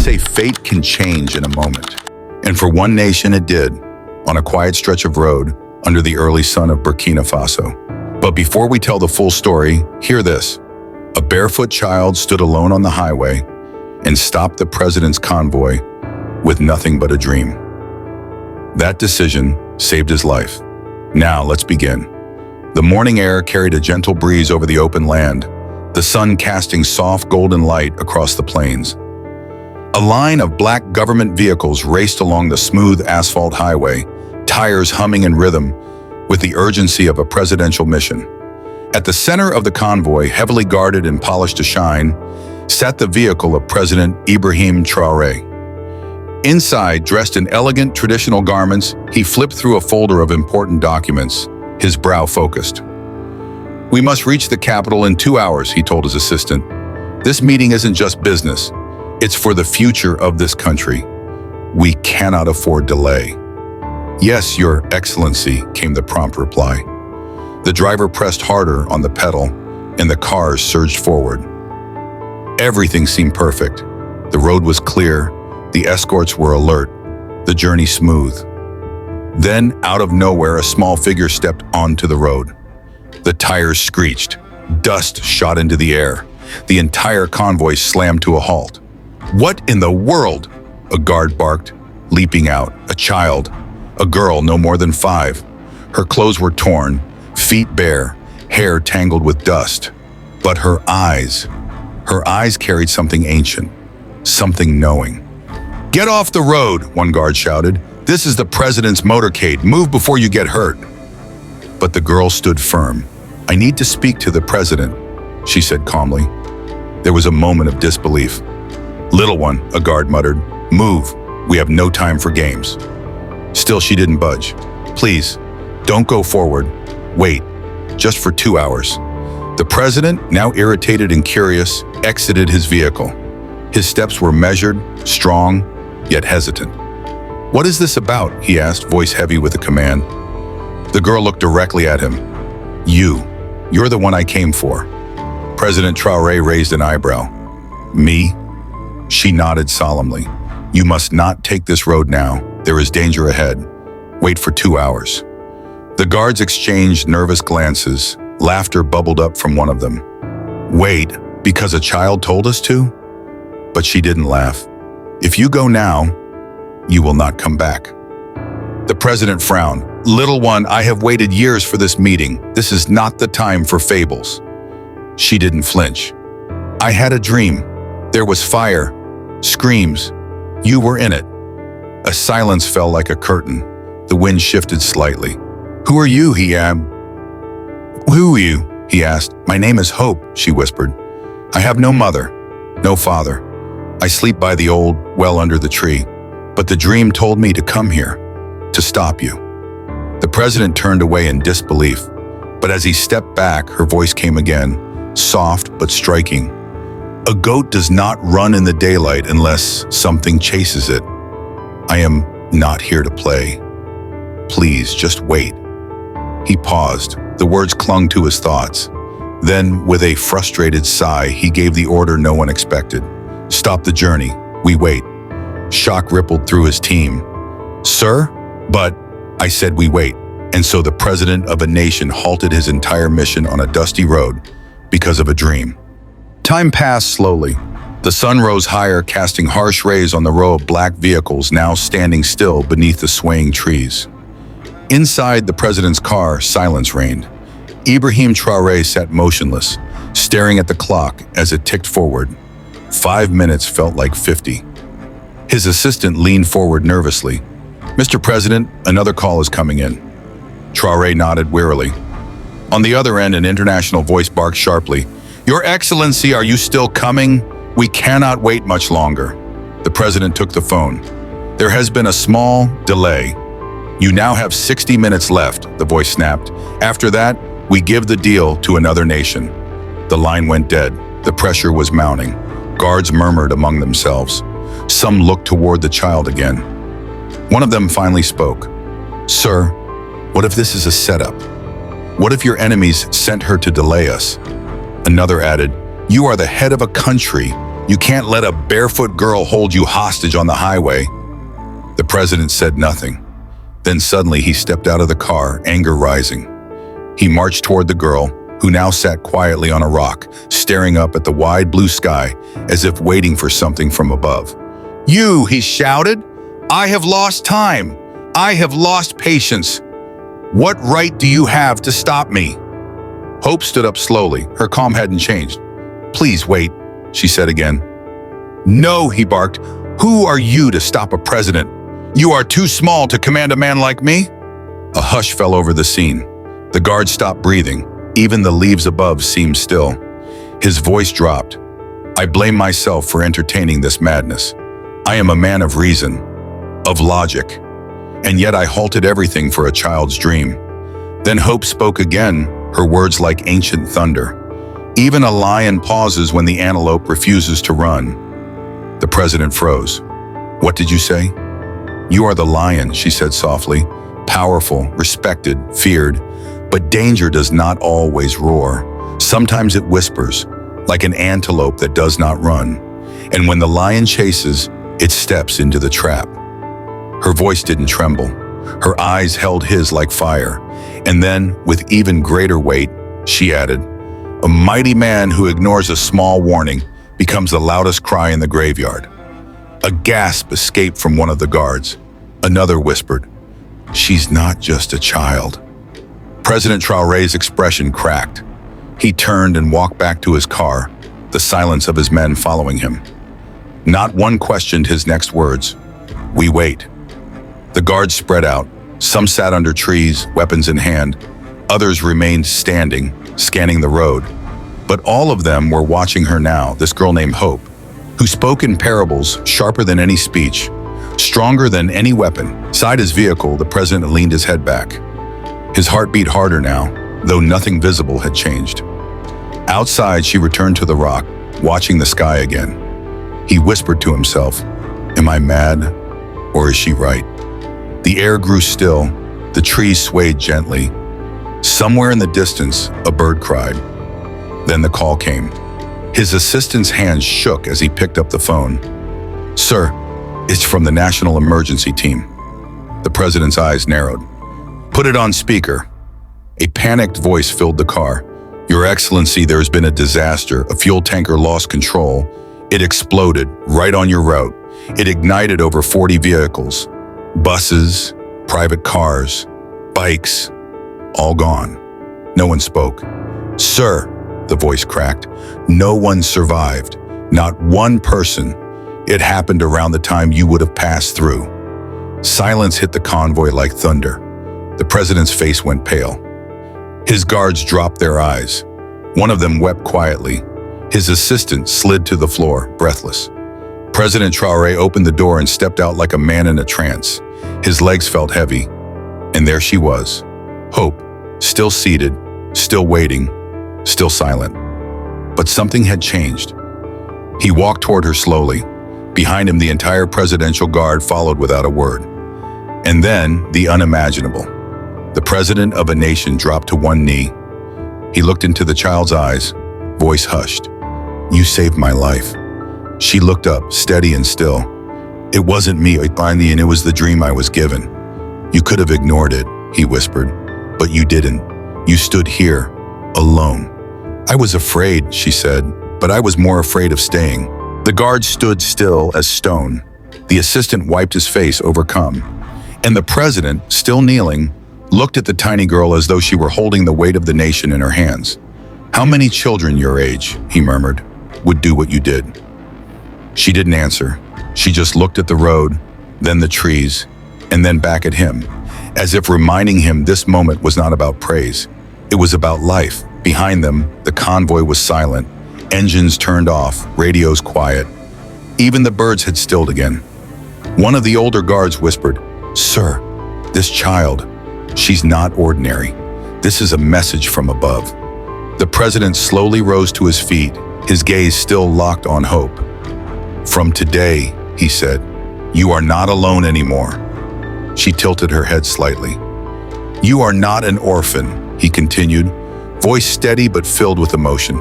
say fate can change in a moment. And for one nation it did, on a quiet stretch of road under the early sun of Burkina Faso. But before we tell the full story, hear this. A barefoot child stood alone on the highway and stopped the president's convoy with nothing but a dream. That decision saved his life. Now let's begin. The morning air carried a gentle breeze over the open land, the sun casting soft golden light across the plains. A line of black government vehicles raced along the smooth asphalt highway, tires humming in rhythm with the urgency of a presidential mission. At the center of the convoy, heavily guarded and polished to shine, sat the vehicle of President Ibrahim Traoré. Inside, dressed in elegant traditional garments, he flipped through a folder of important documents, his brow focused. "We must reach the capital in 2 hours," he told his assistant. "This meeting isn't just business. It's for the future of this country. We cannot afford delay." "Yes, Your Excellency," came the prompt reply. The driver pressed harder on the pedal, and the cars surged forward. Everything seemed perfect. The road was clear, the escorts were alert, the journey smooth. Then, out of nowhere, a small figure stepped onto the road. The tires screeched. Dust shot into the air. The entire convoy slammed to a halt. "What in the world?" a guard barked, leaping out. A child, a girl no more than 5. Her clothes were torn, feet bare, hair tangled with dust. But her eyes carried something ancient, something knowing. "Get off the road," one guard shouted. "This is the president's motorcade. Move before you get hurt." But the girl stood firm. "I need to speak to the president," she said calmly. There was a moment of disbelief. "Little one," a guard muttered, "move. We have no time for games." Still, she didn't budge. "Please, don't go forward. Wait, just for 2 hours." The president, now irritated and curious, exited his vehicle. His steps were measured, strong, yet hesitant. "What is this about?" he asked, voice heavy with a command. The girl looked directly at him. You're the one I came for." President Traoré raised an eyebrow. "Me?" She nodded solemnly. "You must not take this road now. There is danger ahead. Wait for 2 hours." The guards exchanged nervous glances. Laughter bubbled up from one of them. "Wait, because a child told us to?" But she didn't laugh. "If you go now, you will not come back." The president frowned. "Little one, I have waited years for this meeting. This is not the time for fables." She didn't flinch. "I had a dream. There was fire, screams. You were in it." A silence fell like a curtain. The wind shifted slightly. "Who are you?" Who are you? He asked. "My name is Hope," she whispered. "I have no mother, no father. I sleep by the old well under the tree. But the dream told me to come here, to stop you." The president turned away in disbelief. But as he stepped back, her voice came again, soft but striking. "A goat does not run in the daylight unless something chases it. I am not here to play. Please, just wait." He paused. The words clung to his thoughts. Then, with a frustrated sigh, he gave the order no one expected. "Stop the journey. We wait." Shock rippled through his team. "Sir?" "But," I said, "we wait." And so the president of a nation halted his entire mission on a dusty road because of a dream. Time passed slowly. The sun rose higher, casting harsh rays on the row of black vehicles now standing still beneath the swaying trees. Inside the president's car, silence reigned. Ibrahim Traoré sat motionless, staring at the clock as it ticked forward. 5 minutes felt like 50. His assistant leaned forward nervously. "Mr. President, another call is coming in." Traoré nodded wearily. On the other end, an international voice barked sharply. "Your Excellency, are you still coming? We cannot wait much longer." The president took the phone. "There has been a small delay. You now have 60 minutes left," the voice snapped. "After that, we give the deal to another nation." The line went dead. The pressure was mounting. Guards murmured among themselves. Some looked toward the child again. One of them finally spoke. "Sir, what if this is a setup? What if your enemies sent her to delay us?" Another added, "You are the head of a country. You can't let a barefoot girl hold you hostage on the highway." The president said nothing. Then suddenly he stepped out of the car, anger rising. He marched toward the girl, who now sat quietly on a rock, staring up at the wide blue sky as if waiting for something from above. "You," he shouted. "I have lost time. I have lost patience. What right do you have to stop me?" Hope stood up slowly. Her calm hadn't changed. "Please wait," she said again. "No," he barked. "Who are you to stop a president? You are too small to command a man like me." A hush fell over the scene. The guard stopped breathing. Even the leaves above seemed still. His voice dropped. "I blame myself for entertaining this madness. I am a man of reason, of logic, and yet I halted everything for a child's dream." Then Hope spoke again, her words like ancient thunder. "Even a lion pauses when the antelope refuses to run." The president froze. "What did you say?" "You are the lion," she said softly. "Powerful, respected, feared. But danger does not always roar. Sometimes it whispers, like an antelope that does not run. And when the lion chases, it steps into the trap." Her voice didn't tremble. Her eyes held his like fire. And then, with even greater weight, she added, "A mighty man who ignores a small warning becomes the loudest cry in the graveyard." A gasp escaped from one of the guards. Another whispered, "She's not just a child." President Traoré's expression cracked. He turned and walked back to his car, the silence of his men following him. Not one questioned his next words. "We wait." The guards spread out. Some sat under trees, weapons in hand. Others remained standing, scanning the road. But all of them were watching her now, this girl named Hope, who spoke in parables sharper than any speech, stronger than any weapon. Beside his vehicle, the president leaned his head back. His heart beat harder now, though nothing visible had changed. Outside, she returned to the rock, watching the sky again. He whispered to himself, "Am I mad, or is she right?" The air grew still, the trees swayed gently. Somewhere in the distance, a bird cried. Then the call came. His assistant's hands shook as he picked up the phone. "Sir, it's from the National Emergency Team." The president's eyes narrowed. "Put it on speaker." A panicked voice filled the car. "Your Excellency, there has been a disaster. A fuel tanker lost control. It exploded right on your route. It ignited over 40 vehicles. Buses, private cars, bikes, all gone." No one spoke. "Sir," the voice cracked, "no one survived. Not one person. It happened around the time you would have passed through." Silence hit the convoy like thunder. The president's face went pale. His guards dropped their eyes. One of them wept quietly. His assistant slid to the floor, breathless. President Traoré opened the door and stepped out like a man in a trance. His legs felt heavy. And there she was, Hope, still seated, still waiting, still silent. But something had changed. He walked toward her slowly. Behind him, the entire presidential guard followed without a word. And then, the unimaginable. The president of a nation dropped to one knee. He looked into the child's eyes, voice hushed. "You saved my life." She looked up, steady and still. "It wasn't me, and it was the dream I was given." "You could have ignored it," he whispered, "but you didn't. You stood here, alone." "I was afraid," she said, "but I was more afraid of staying." The guard stood still as stone. The assistant wiped his face, overcome. And the president, still kneeling, looked at the tiny girl as though she were holding the weight of the nation in her hands. "How many children your age," he murmured, "would do what you did?" She didn't answer. She just looked at the road, then the trees, and then back at him, as if reminding him this moment was not about praise. It was about life. Behind them, the convoy was silent, engines turned off, radios quiet. Even the birds had stilled again. One of the older guards whispered, "Sir, this child, she's not ordinary. This is a message from above." The president slowly rose to his feet, his gaze still locked on Hope. "From today," he said, "you are not alone anymore." She tilted her head slightly. "You are not an orphan," he continued, voice steady but filled with emotion.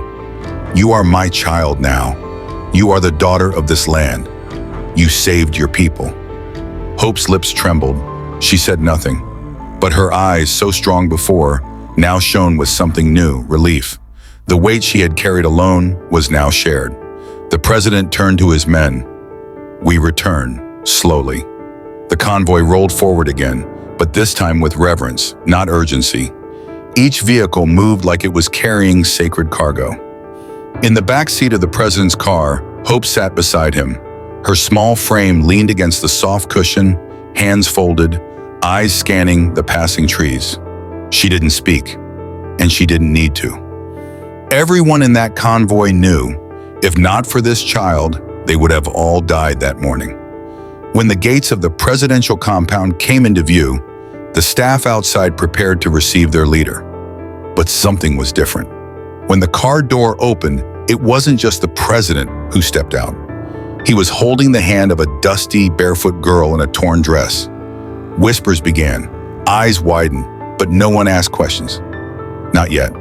"You are my child now. You are the daughter of this land. You saved your people." Hope's lips trembled. She said nothing, but her eyes, so strong before, now shone with something new, relief. The weight she had carried alone was now shared. The president turned to his men. "We return, slowly." The convoy rolled forward again, but this time with reverence, not urgency. Each vehicle moved like it was carrying sacred cargo. In the back seat of the president's car, Hope sat beside him. Her small frame leaned against the soft cushion, hands folded, eyes scanning the passing trees. She didn't speak, and she didn't need to. Everyone in that convoy knew, if not for this child, they would have all died that morning. When the gates of the presidential compound came into view, the staff outside prepared to receive their leader. But something was different. When the car door opened, it wasn't just the president who stepped out. He was holding the hand of a dusty, barefoot girl in a torn dress. Whispers began, eyes widened, but no one asked questions. Not yet.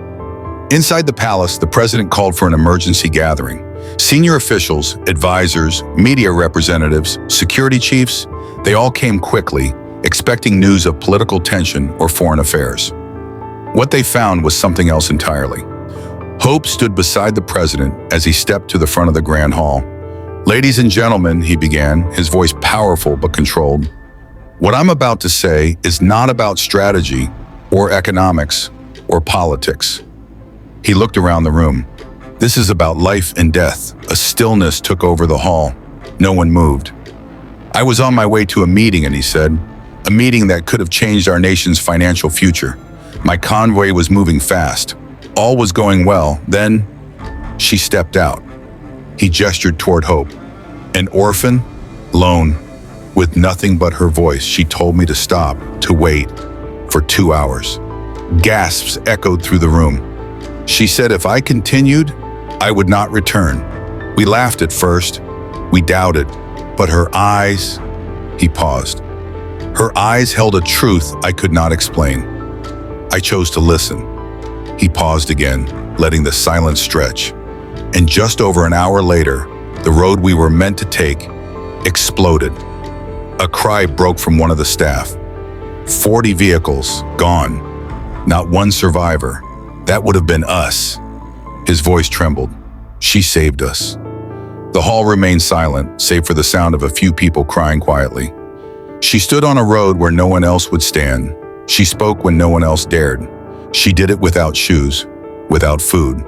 Inside the palace, the president called for an emergency gathering. Senior officials, advisors, media representatives, security chiefs, they all came quickly, expecting news of political tension or foreign affairs. What they found was something else entirely. Hope stood beside the president as he stepped to the front of the grand hall. "Ladies and gentlemen," he began, his voice powerful but controlled. "What I'm about to say is not about strategy or economics or politics." He looked around the room. "This is about life and death." A stillness took over the hall. No one moved. "I was on my way to a meeting," and he said, "a meeting that could have changed our nation's financial future. My convoy was moving fast. All was going well. Then she stepped out." He gestured toward Hope. "An orphan, alone, with nothing but her voice. She told me to stop, to wait, for 2 hours." Gasps echoed through the room. "She said if I continued, I would not return. We laughed at first. We doubted. But her eyes..." He paused. "Her eyes held a truth I could not explain. I chose to listen." He paused again, letting the silence stretch. And just over an hour later, the road we were meant to take exploded. A cry broke from one of the staff. 40 vehicles, gone. Not one survivor. That would have been us. His voice trembled. "She saved us." The hall remained silent, save for the sound of a few people crying quietly. She stood on a road where no one else would stand. She spoke when no one else dared. She did it without shoes, without food,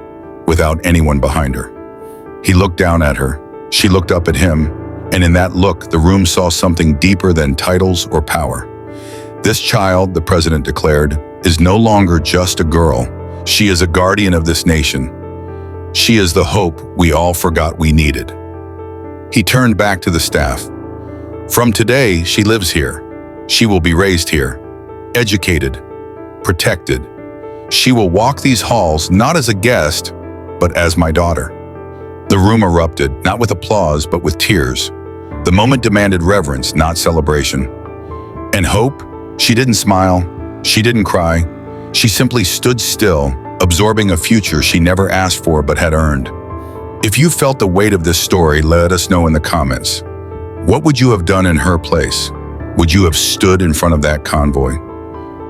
without anyone behind her. He looked down at her. She looked up at him, and in that look, the room saw something deeper than titles or power. "This child," the president declared, "is no longer just a girl. She is a guardian of this nation. She is the hope we all forgot we needed." He turned back to the staff. "From today, she lives here. She will be raised here, educated, protected. She will walk these halls not as a guest, but as my daughter." The room erupted, not with applause, but with tears. The moment demanded reverence, not celebration. And Hope, she didn't smile, she didn't cry. She simply stood still, absorbing a future she never asked for but had earned. If you felt the weight of this story, let us know in the comments. What would you have done in her place? Would you have stood in front of that convoy?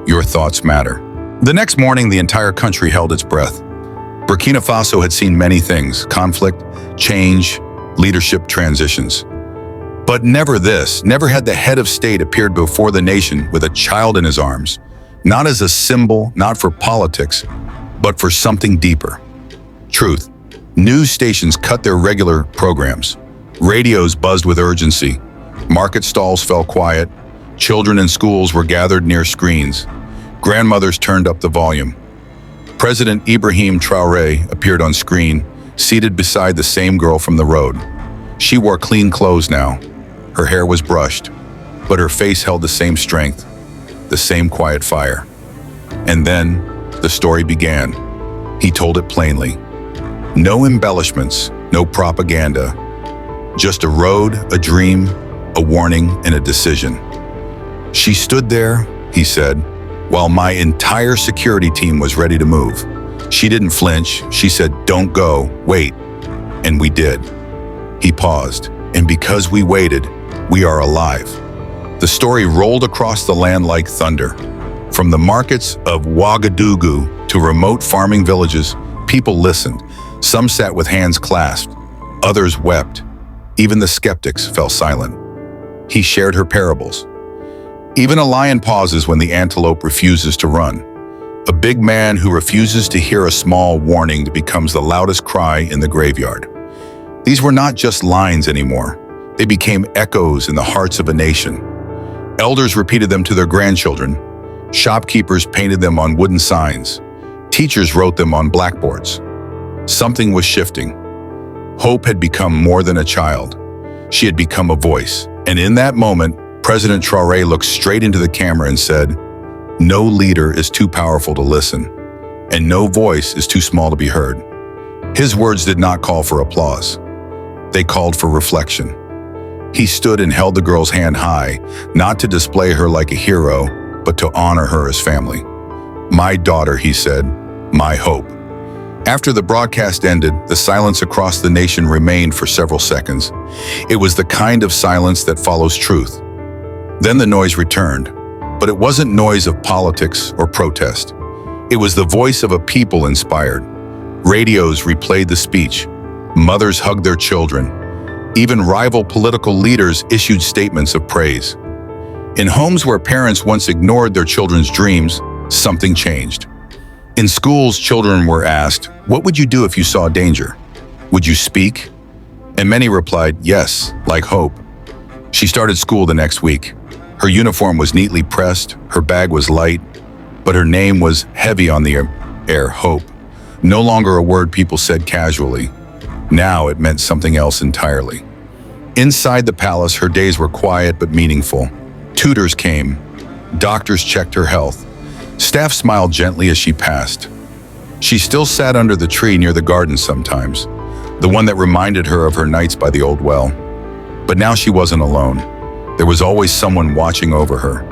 Your thoughts matter. The next morning, the entire country held its breath. Burkina Faso had seen many things: conflict, change, leadership transitions. But never this. Never had the head of state appeared before the nation with a child in his arms, not as a symbol, not for politics, but for something deeper. Truth. News stations cut their regular programs. Radios buzzed with urgency. Market stalls fell quiet. Children in schools were gathered near screens. Grandmothers turned up the volume. President Ibrahim Traoré appeared on screen, seated beside the same girl from the road. She wore clean clothes now. Her hair was brushed, but her face held the same strength, the same quiet fire. And then the story began. He told it plainly. No embellishments, no propaganda. Just a road, a dream, a warning, and a decision. She stood there, he said, while my entire security team was ready to move. She didn't flinch. She said, "Don't go, wait." And we did. He paused, and because we waited, we are alive. The story rolled across the land like thunder. From the markets of Ouagadougou to remote farming villages, people listened. Some sat with hands clasped, others wept. Even the skeptics fell silent. He shared her parables. Even a lion pauses when the antelope refuses to run. A big man who refuses to hear a small warning becomes the loudest cry in the graveyard. These were not just lines anymore. They became echoes in the hearts of a nation. Elders repeated them to their grandchildren. Shopkeepers painted them on wooden signs. Teachers wrote them on blackboards. Something was shifting. Hope had become more than a child. She had become a voice. And in that moment, President Traoré looked straight into the camera and said, "No leader is too powerful to listen, and no voice is too small to be heard." His words did not call for applause. They called for reflection. He stood and held the girl's hand high, not to display her like a hero, but to honor her as family. "My daughter," he said, "my hope." After the broadcast ended, the silence across the nation remained for several seconds. It was the kind of silence that follows truth. Then the noise returned, but it wasn't noise of politics or protest. It was the voice of a people inspired. Radios replayed the speech. Mothers hugged their children. Even rival political leaders issued statements of praise. In homes where parents once ignored their children's dreams, something changed. In schools, children were asked, "What would you do if you saw danger? Would you speak?" And many replied, "Yes," like hope. She started school the next week. Her uniform was neatly pressed, her bag was light, but her name was heavy on the air, hope. No longer a word people said casually. Now it meant something else entirely. Inside the palace, her days were quiet but meaningful. Tutors came. Doctors checked her health. Staff smiled gently as she passed. She still sat under the tree near the garden sometimes, the one that reminded her of her nights by the old well. But now she wasn't alone. There was always someone watching over her,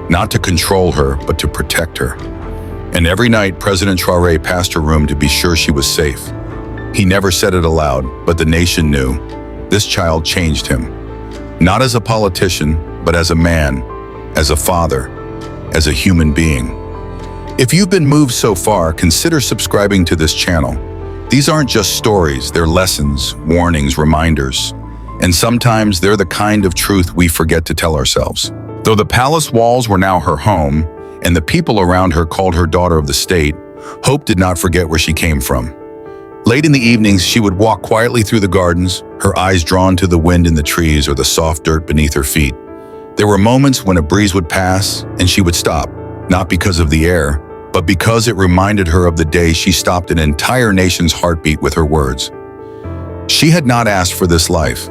not to control her, but to protect her. And every night, President Traoré passed her room to be sure she was safe. He never said it aloud, but the nation knew. This child changed him. Not as a politician, but as a man, as a father, as a human being. If you've been moved so far, consider subscribing to this channel. These aren't just stories, they're lessons, warnings, reminders. And sometimes they're the kind of truth we forget to tell ourselves. Though the palace walls were now her home, and the people around her called her daughter of the state, Hope did not forget where she came from. Late in the evenings, she would walk quietly through the gardens, her eyes drawn to the wind in the trees or the soft dirt beneath her feet. There were moments when a breeze would pass, and she would stop, not because of the air, but because it reminded her of the day she stopped an entire nation's heartbeat with her words. She had not asked for this life.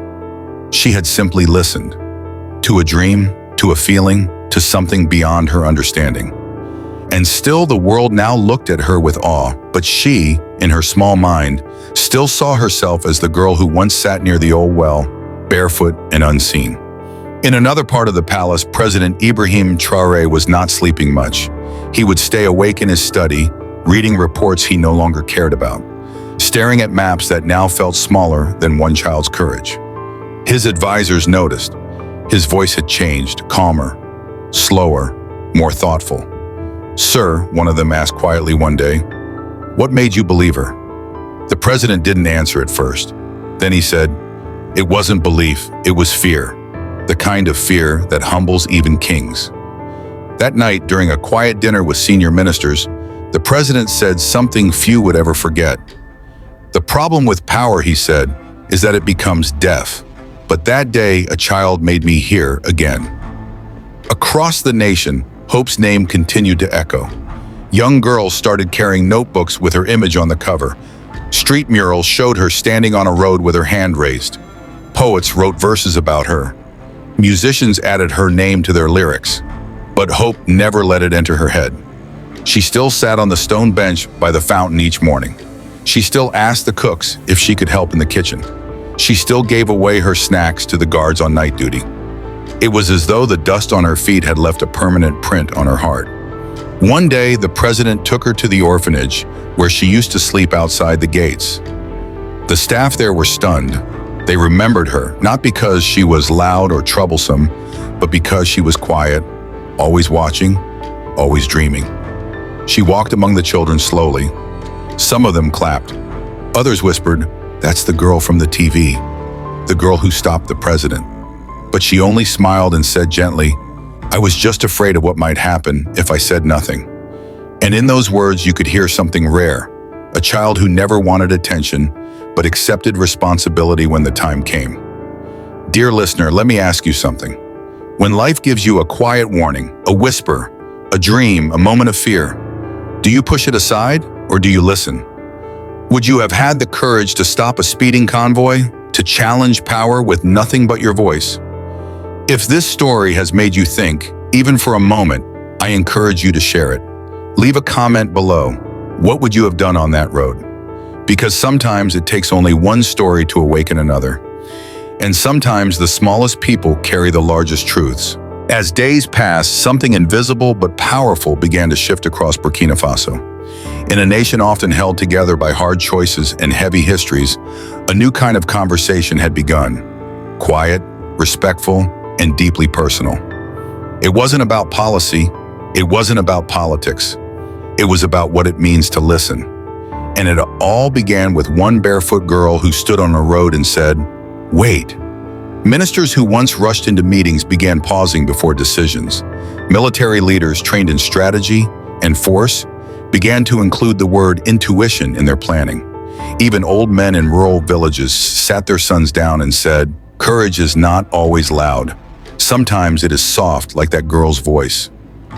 She had simply listened. To a dream, to a feeling, to something beyond her understanding. And still the world now looked at her with awe, but she, in her small mind, still saw herself as the girl who once sat near the old well, barefoot and unseen. In another part of the palace, President Ibrahim Traoré was not sleeping much. He would stay awake in his study, reading reports he no longer cared about, staring at maps that now felt smaller than one child's courage. His advisors noticed. His voice had changed, calmer, slower, more thoughtful. "Sir," one of them asked quietly one day, "what made you believe her?" The president didn't answer at first. Then he said, "It wasn't belief, it was fear. The kind of fear that humbles even kings." That night, during a quiet dinner with senior ministers, the president said something few would ever forget. "The problem with power," he said, "is that it becomes deaf. But that day, a child made me hear again." Across the nation, Hope's name continued to echo. Young girls started carrying notebooks with her image on the cover. Street murals showed her standing on a road with her hand raised. Poets wrote verses about her. Musicians added her name to their lyrics. But Hope never let it enter her head. She still sat on the stone bench by the fountain each morning. She still asked the cooks if she could help in the kitchen. She still gave away her snacks to the guards on night duty. It was as though the dust on her feet had left a permanent print on her heart. One day, the president took her to the orphanage where she used to sleep outside the gates. The staff there were stunned. They remembered her, not because she was loud or troublesome, but because she was quiet, always watching, always dreaming. She walked among the children slowly. Some of them clapped. Others whispered, "That's the girl from the TV, the girl who stopped the president." But she only smiled and said gently, "I was just afraid of what might happen if I said nothing." And in those words, you could hear something rare, a child who never wanted attention, but accepted responsibility when the time came. Dear listener, let me ask you something. When life gives you a quiet warning, a whisper, a dream, a moment of fear, do you push it aside or do you listen? Would you have had the courage to stop a speeding convoy, to challenge power with nothing but your voice? If this story has made you think, even for a moment, I encourage you to share it. Leave a comment below. What would you have done on that road? Because sometimes it takes only one story to awaken another. And sometimes the smallest people carry the largest truths. As days passed, something invisible but powerful began to shift across Burkina Faso. In a nation often held together by hard choices and heavy histories, a new kind of conversation had begun. Quiet, respectful, and deeply personal. It wasn't about policy. It wasn't about politics. It was about what it means to listen. And it all began with one barefoot girl who stood on a road and said, "Wait." Ministers who once rushed into meetings began pausing before decisions. Military leaders trained in strategy and force began to include the word intuition in their planning. Even old men in rural villages sat their sons down and said, "Courage is not always loud. Sometimes it is soft, like that girl's voice."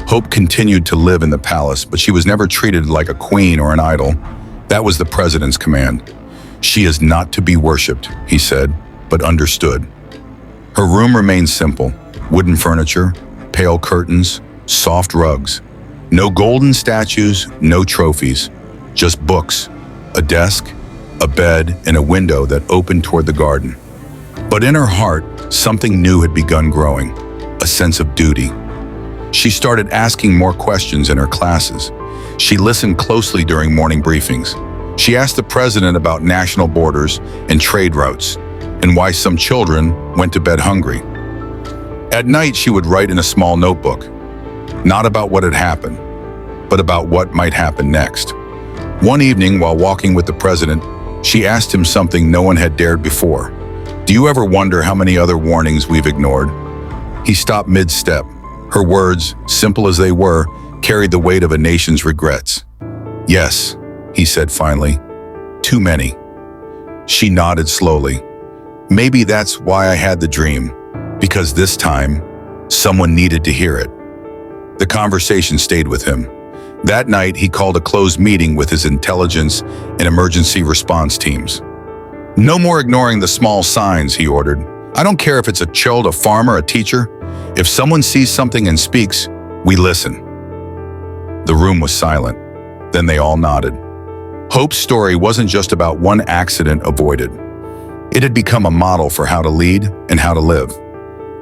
Hope continued to live in the palace, but she was never treated like a queen or an idol. That was the president's command. "She is not to be worshipped," he said, but understood. Her room remained simple: wooden furniture, pale curtains, soft rugs. No golden statues, no trophies, just books, a desk, a bed, and a window that opened toward the garden. But in her heart, something new had begun growing, a sense of duty. She started asking more questions in her classes. She listened closely during morning briefings. She asked the president about national borders and trade routes, and why some children went to bed hungry. At night, she would write in a small notebook, not about what had happened, but about what might happen next. One evening, while walking with the president, she asked him something no one had dared before. "Do you ever wonder how many other warnings we've ignored?" He stopped mid-step. Her words, simple as they were, carried the weight of a nation's regrets. "Yes," he said finally, "too many." She nodded slowly. "Maybe that's why I had the dream, because this time, someone needed to hear it." The conversation stayed with him. That night, he called a closed meeting with his intelligence and emergency response teams. "No more ignoring the small signs," he ordered. "I don't care if it's a child, a farmer, a teacher. If someone sees something and speaks, we listen." The room was silent. Then they all nodded. Hope's story wasn't just about one accident avoided. It had become a model for how to lead and how to live.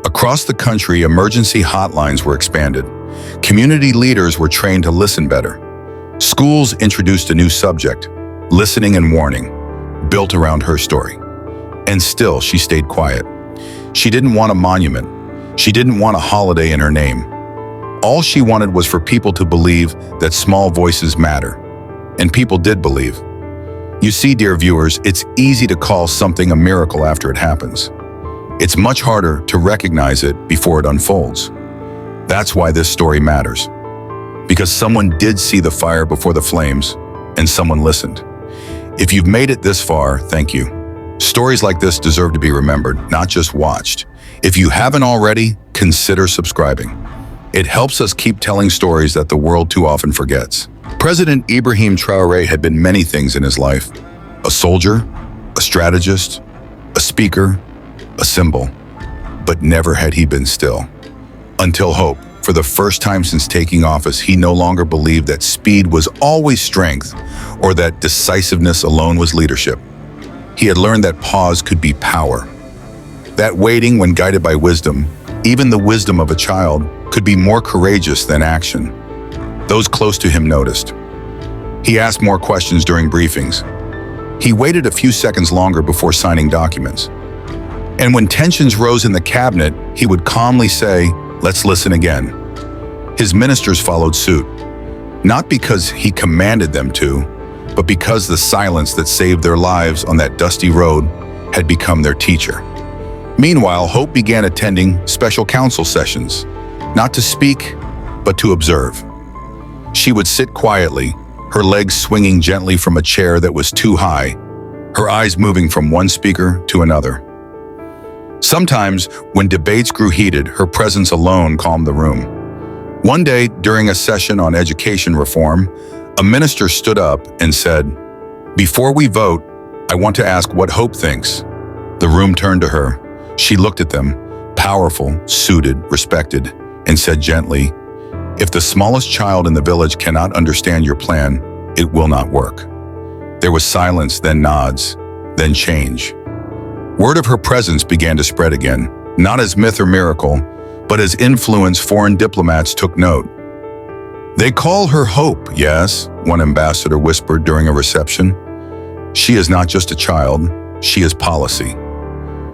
Across the country, emergency hotlines were expanded. Community leaders were trained to listen better. Schools introduced a new subject, listening and warning, built around her story. And still, she stayed quiet. She didn't want a monument. She didn't want a holiday in her name. All she wanted was for people to believe that small voices matter. And people did believe. You see, dear viewers, it's easy to call something a miracle after it happens. It's much harder to recognize it before it unfolds. That's why this story matters. Because someone did see the fire before the flames, and someone listened. If you've made it this far, thank you. Stories like this deserve to be remembered, not just watched. If you haven't already, consider subscribing. It helps us keep telling stories that the world too often forgets. President Ibrahim Traoré had been many things in his life: a soldier, a strategist, a speaker, a symbol. But never had he been still. Until Hope, for the first time since taking office, he no longer believed that speed was always strength or that decisiveness alone was leadership. He had learned that pause could be power. That waiting, when guided by wisdom, even the wisdom of a child, could be more courageous than action. Those close to him noticed. He asked more questions during briefings. He waited a few seconds longer before signing documents. And when tensions rose in the cabinet, he would calmly say, "Let's listen again." His ministers followed suit, not because he commanded them to, but because the silence that saved their lives on that dusty road had become their teacher. Meanwhile, Hope began attending special council sessions, not to speak, but to observe. She would sit quietly, her legs swinging gently from a chair that was too high, her eyes moving from one speaker to another. Sometimes, when debates grew heated, her presence alone calmed the room. One day, during a session on education reform, a minister stood up and said, "Before we vote, I want to ask what Hope thinks." The room turned to her. She looked at them, powerful, suited, respected, and said gently, "If the smallest child in the village cannot understand your plan, it will not work." There was silence, then nods, then change. Word of her presence began to spread again, not as myth or miracle, but as influence. Foreign diplomats took note. "They call her Hope, yes," one ambassador whispered during a reception. "She is not just a child, she is policy."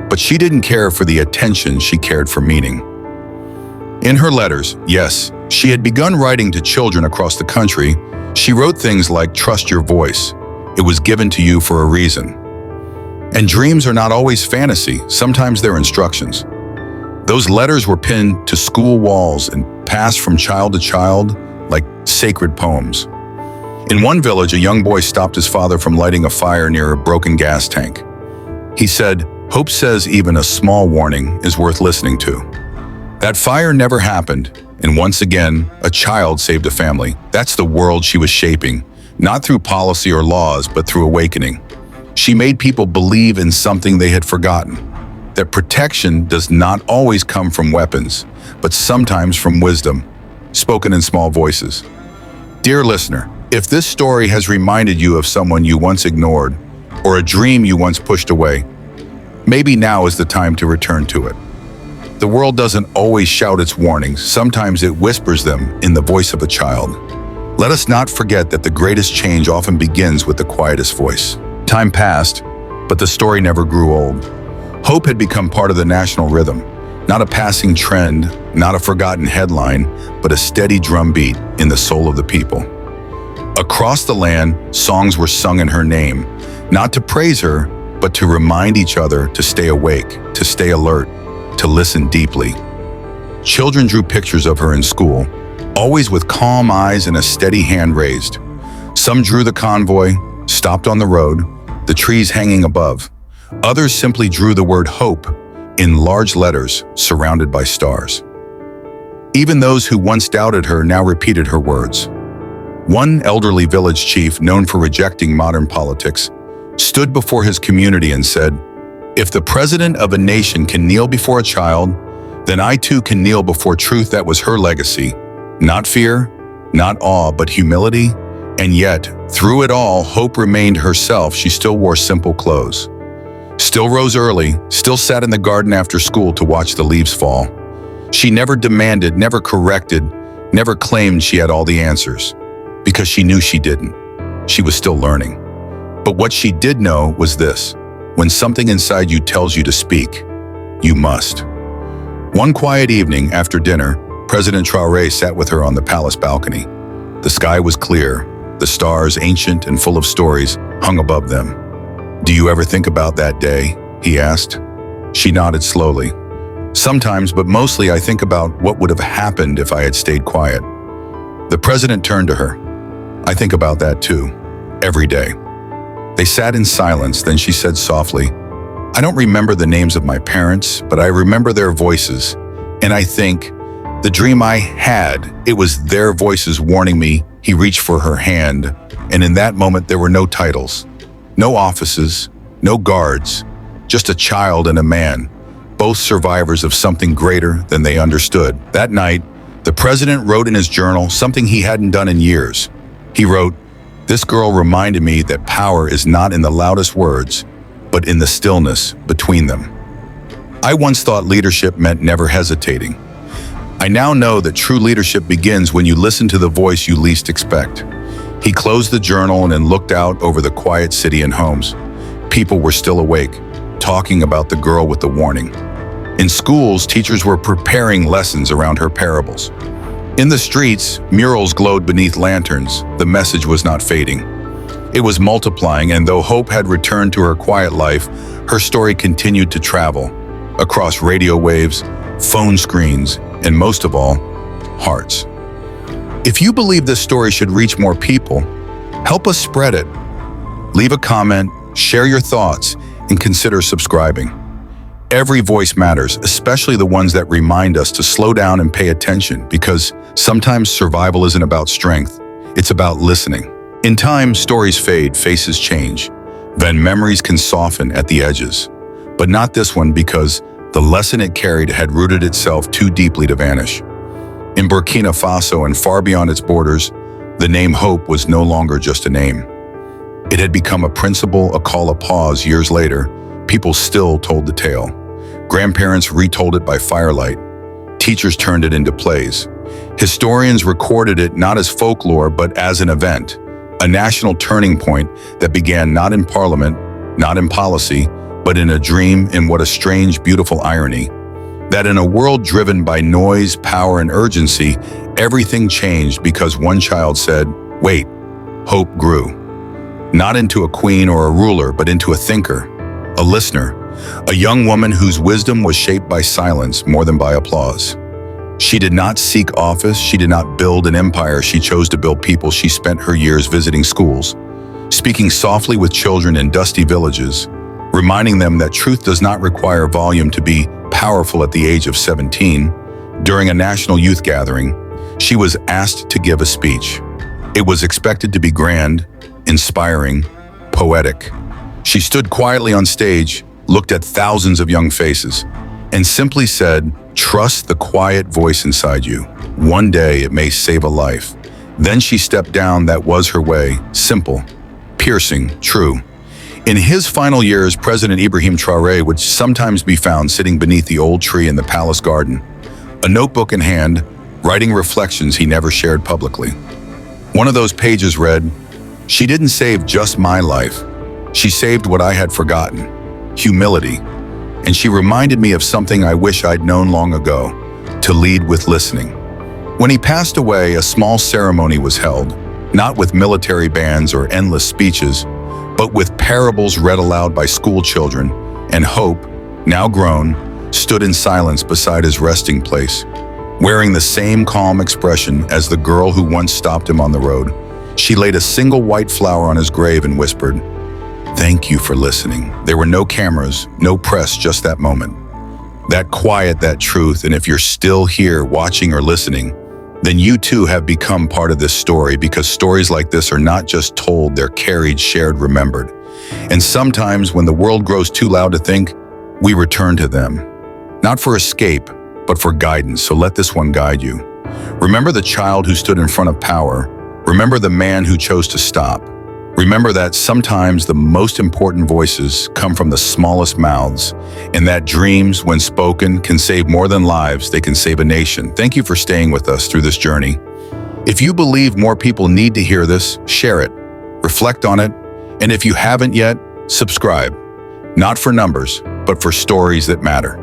But she didn't care for the attention, she cared for meaning. In her letters, yes, she had begun writing to children across the country. She wrote things like, "Trust your voice. It was given to you for a reason." And dreams are not always fantasy, sometimes they're instructions. Those letters were pinned to school walls and passed from child to child like sacred poems. In one village, a young boy stopped his father from lighting a fire near a broken gas tank. He said, "Hope says even a small warning is worth listening to." That fire never happened, and once again, a child saved a family. That's the world she was shaping, not through policy or laws, but through awakening. She made people believe in something they had forgotten, that protection does not always come from weapons, but sometimes from wisdom, spoken in small voices. Dear listener, if this story has reminded you of someone you once ignored, or a dream you once pushed away, maybe now is the time to return to it. The world doesn't always shout its warnings, sometimes it whispers them in the voice of a child. Let us not forget that the greatest change often begins with the quietest voice. Time passed, but the story never grew old. Hope had become part of the national rhythm, not a passing trend, not a forgotten headline, but a steady drumbeat in the soul of the people. Across the land, songs were sung in her name, not to praise her, but to remind each other to stay awake, to stay alert, to listen deeply. Children drew pictures of her in school, always with calm eyes and a steady hand raised. Some drew the convoy, stopped on the road, the trees hanging above. Others simply drew the word hope in large letters surrounded by stars. Even those who once doubted her now repeated her words. One elderly village chief, known for rejecting modern politics, stood before his community and said, "If the president of a nation can kneel before a child, then I too can kneel before truth." That was her legacy. Not fear, not awe, but humility. And yet, through it all, Hope remained herself. She still wore simple clothes, still rose early, still sat in the garden after school to watch the leaves fall. She never demanded, never corrected, never claimed she had all the answers, because she knew she didn't. She was still learning. But what she did know was this: when something inside you tells you to speak, you must. One quiet evening after dinner, President Traoré sat with her on the palace balcony. The sky was clear. The stars, ancient and full of stories, hung above them. "Do you ever think about that day?" he asked. She nodded slowly. "Sometimes, but mostly I think about what would have happened if I had stayed quiet." The president turned to her. "I think about that too, every day." They sat in silence, then she said softly, "I don't remember the names of my parents, but I remember their voices. And I think, the dream I had, it was their voices warning me." He reached for her hand, and in that moment there were no titles, no offices, no guards, just a child and a man, both survivors of something greater than they understood. That night, the president wrote in his journal something he hadn't done in years. He wrote, "This girl reminded me that power is not in the loudest words, but in the stillness between them." I once thought leadership meant never hesitating. I now know that true leadership begins when you listen to the voice you least expect. He closed the journal and looked out over the quiet city and homes. People were still awake, talking about the girl with the warning. In schools, teachers were preparing lessons around her parables. In the streets, murals glowed beneath lanterns. The message was not fading. It was multiplying, and though hope had returned to her quiet life, her story continued to travel across radio waves, phone screens, and most of all, hearts. If you believe this story should reach more people, help us spread it. Leave a comment, share your thoughts, and consider subscribing. Every voice matters, especially the ones that remind us to slow down and pay attention, because sometimes survival isn't about strength, it's about listening. In time, stories fade, faces change, then memories can soften at the edges. But not this one, because the lesson it carried had rooted itself too deeply to vanish. In Burkina Faso and far beyond its borders, the name Hope was no longer just a name. It had become a principle, a call, a pause. Years later, people still told the tale. Grandparents retold it by firelight. Teachers turned it into plays. Historians recorded it not as folklore, but as an event, a national turning point that began not in parliament, not in policy, but in a dream, in what a strange, beautiful irony. That in a world driven by noise, power, and urgency, everything changed because one child said, "Wait." Hope grew. Not into a queen or a ruler, but into a thinker, a listener, a young woman whose wisdom was shaped by silence more than by applause. She did not seek office, she did not build an empire, she chose to build people. She spent her years visiting schools, speaking softly with children in dusty villages, reminding them that truth does not require volume to be powerful. At the age of 17, during a national youth gathering, she was asked to give a speech. It was expected to be grand, inspiring, poetic. She stood quietly on stage, looked at thousands of young faces, and simply said, "Trust the quiet voice inside you. One day it may save a life." Then she stepped down. That was her way, simple, piercing, true. In his final years, President Ibrahim Traoré would sometimes be found sitting beneath the old tree in the palace garden, a notebook in hand, writing reflections he never shared publicly. One of those pages read, "She didn't save just my life. She saved what I had forgotten, humility. And she reminded me of something I wish I'd known long ago, to lead with listening." When he passed away, a small ceremony was held, not with military bands or endless speeches, but with parables read aloud by school children, and Hope, now grown, stood in silence beside his resting place, wearing the same calm expression as the girl who once stopped him on the road. She laid a single white flower on his grave and whispered, "Thank you for listening." There were no cameras, no press, just that moment. That quiet, that truth. And if you're still here watching or listening, then you too have become part of this story, because stories like this are not just told, they're carried, shared, remembered. And sometimes when the world grows too loud to think, we return to them, not for escape, but for guidance. So let this one guide you. Remember the child who stood in front of power. Remember the man who chose to stop. Remember that sometimes the most important voices come from the smallest mouths, and that dreams, when spoken, can save more than lives. They can save a nation. Thank you for staying with us through this journey. If you believe more people need to hear this, share it, reflect on it, and if you haven't yet, subscribe. Not for numbers, but for stories that matter.